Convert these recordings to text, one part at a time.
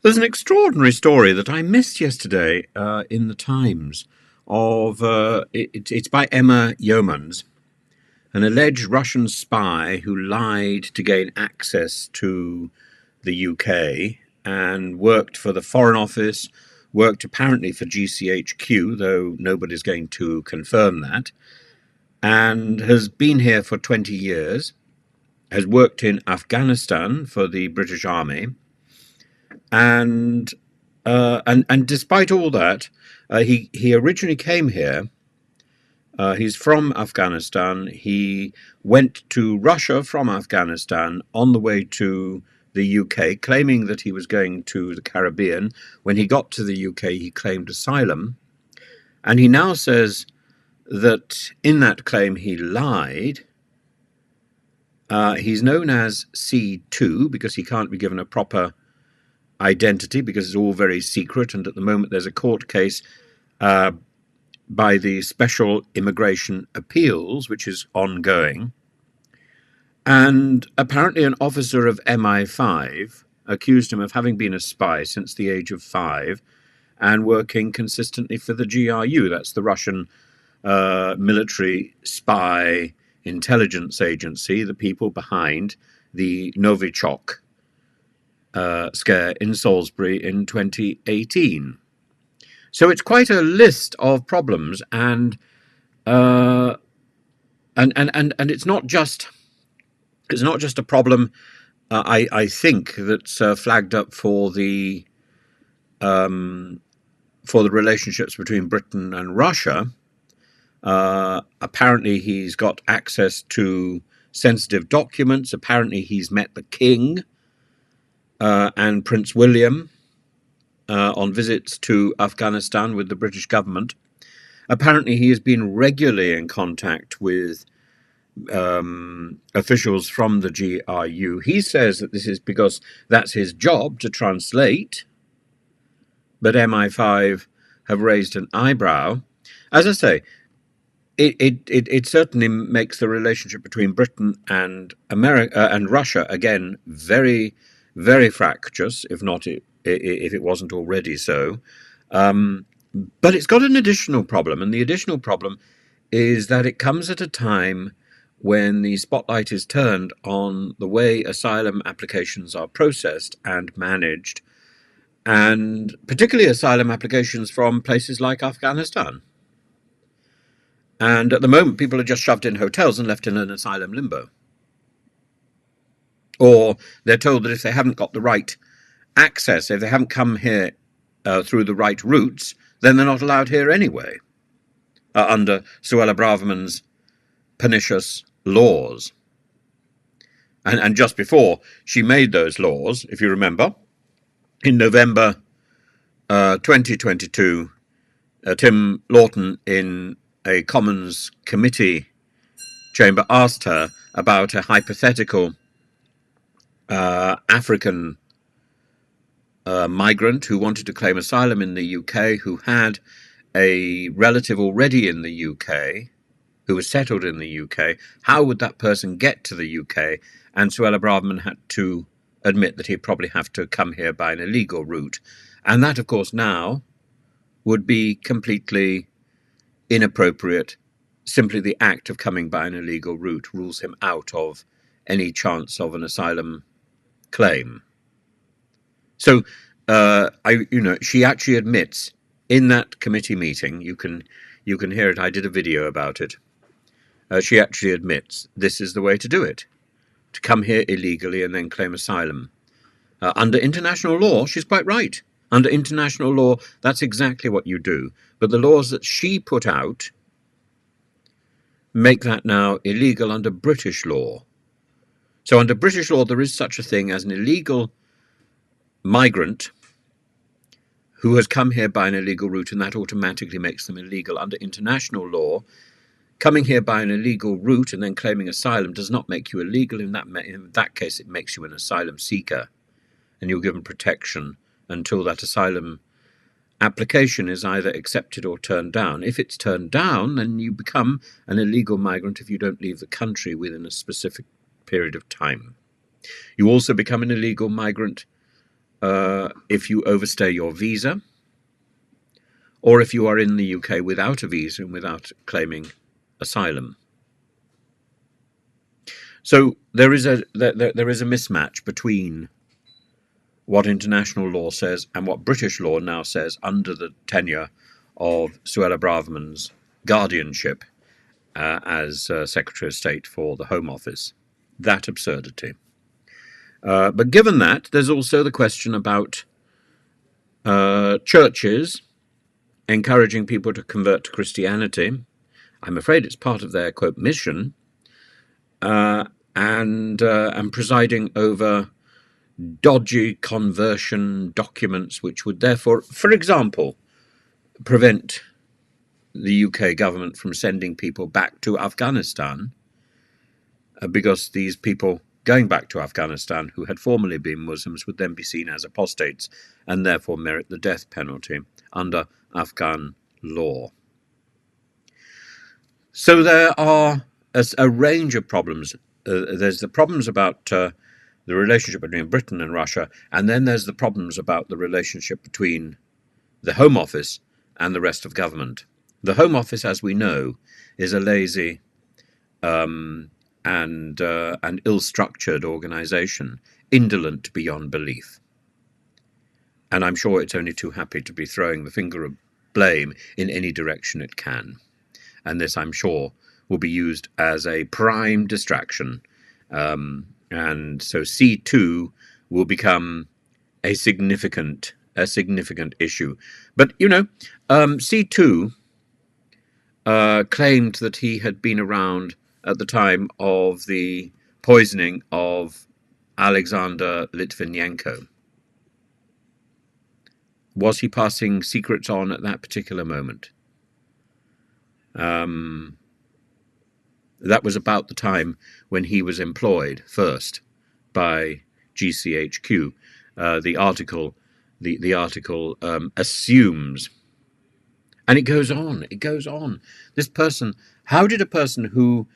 There's an extraordinary story that I missed yesterday in the Times. It's by Emma Yeomans, an alleged Russian spy who lied to gain access to the UK and worked for the Foreign Office, worked apparently for GCHQ, though nobody's going to confirm that, and has been here for 20 years, has worked in Afghanistan for the British Army, and despite all that, he originally came here. He's from Afghanistan. He went to Russia from Afghanistan on the way to the UK, claiming that he was going to the Caribbean. When he got to the UK, he claimed asylum. And he now says that in that claim he lied. He's known as C2 because he can't be given a proper identity because it's all very secret, and at the moment there's a court case by the Special Immigration Appeals, which is ongoing. And apparently an officer of MI5 accused him of having been a spy since the age of 5 and working consistently for the GRU, that's the Russian military spy intelligence agency, the people behind the Novichok scare in Salisbury in 2018. So it's quite a list of problems, and it's not just a problem. I think that's flagged up for the relationships between Britain and Russia. Apparently, he's got access to sensitive documents. Apparently, he's met the King and Prince William on visits to Afghanistan with the British government. Apparently, he has been regularly in contact with officials from the GRU. He says that this is because that's his job to translate, but MI5 have raised an eyebrow. As I say, it certainly makes the relationship between Britain and America and Russia again very, very fractious, if it wasn't already so. But it's got an additional problem, and the additional problem is that it comes at a time when the spotlight is turned on the way asylum applications are processed and managed, and particularly asylum applications from places like Afghanistan. And at the moment, people are just shoved in hotels and left in an asylum limbo. Or they're told that if they haven't got the right access, if they haven't come here through the right routes, then they're not allowed here anyway, under Suella Braverman's pernicious laws. And just before she made those laws, if you remember, in November 2022, Tim Lawton in a Commons committee chamber asked her about a hypothetical African migrant who wanted to claim asylum in the UK, who had a relative already in the UK, who was settled in the UK. How would that person get to the UK? And Suella Braverman had to admit that he'd probably have to come here by an illegal route. And that, of course, now would be completely inappropriate. Simply the act of coming by an illegal route rules him out of any chance of an asylum claim. So, she actually admits in that committee meeting, you can hear it, I did a video about it, she actually admits this is the way to do it, to come here illegally and then claim asylum. Under international law, she's quite right. Under international law, that's exactly what you do. But the laws that she put out make that now illegal under British law. So under British law, there is such a thing as an illegal migrant who has come here by an illegal route, and that automatically makes them illegal. Under international law, coming here by an illegal route and then claiming asylum does not make you illegal. In that case, it makes you an asylum seeker, and you're given protection until that asylum application is either accepted or turned down. If it's turned down, then you become an illegal migrant if you don't leave the country within a specific period of time. You also become an illegal migrant if you overstay your visa, or if you are in the UK without a visa and without claiming asylum. So there is a mismatch between what international law says and what British law now says under the tenure of Suella Braverman's guardianship as Secretary of State for the Home Office. That absurdity. But given that, there's also the question about churches encouraging people to convert to Christianity. I'm afraid it's part of their, quote, mission, and presiding over dodgy conversion documents which would therefore, for example, prevent the UK government from sending people back to Afghanistan, because these people going back to Afghanistan who had formerly been Muslims would then be seen as apostates and therefore merit the death penalty under Afghan law. So there are a range of problems. There's the problems about the relationship between Britain and Russia, and then there's the problems about the relationship between the Home Office and the rest of government. The Home Office, as we know, is a lazy and ill-structured organisation, indolent beyond belief. And I'm sure it's only too happy to be throwing the finger of blame in any direction it can. And this, I'm sure, will be used as a prime distraction. And so C2 will become a significant issue. But, C2 claimed that he had been around at the time of the poisoning of Alexander Litvinenko. Was he passing secrets on at that particular moment? That was about the time when he was employed first by GCHQ. The article assumes, and it goes on. This person, how did a person who,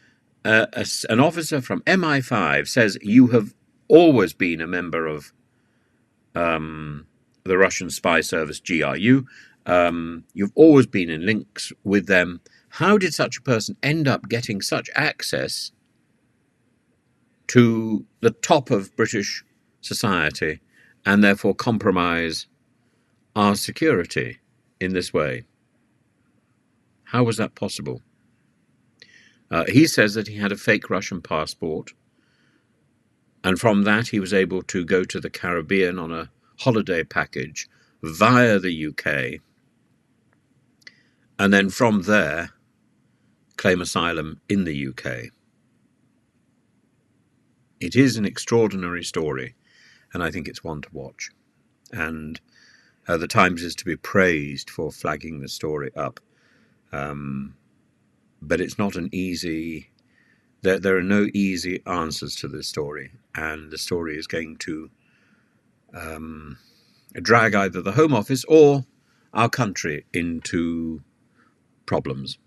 an officer from MI5 says you have always been a member of the Russian spy service GRU, you've always been in links with them. How did such a person end up getting such access to the top of British society and therefore compromise our security in this way? How was that possible? He says that he had a fake Russian passport, and from that he was able to go to the Caribbean on a holiday package via the UK, and then from there claim asylum in the UK. It is an extraordinary story, and I think it's one to watch. And the Times is to be praised for flagging the story up. But it's not an easy... There are no easy answers to this story, and the story is going to drag either the Home Office or our country into problems.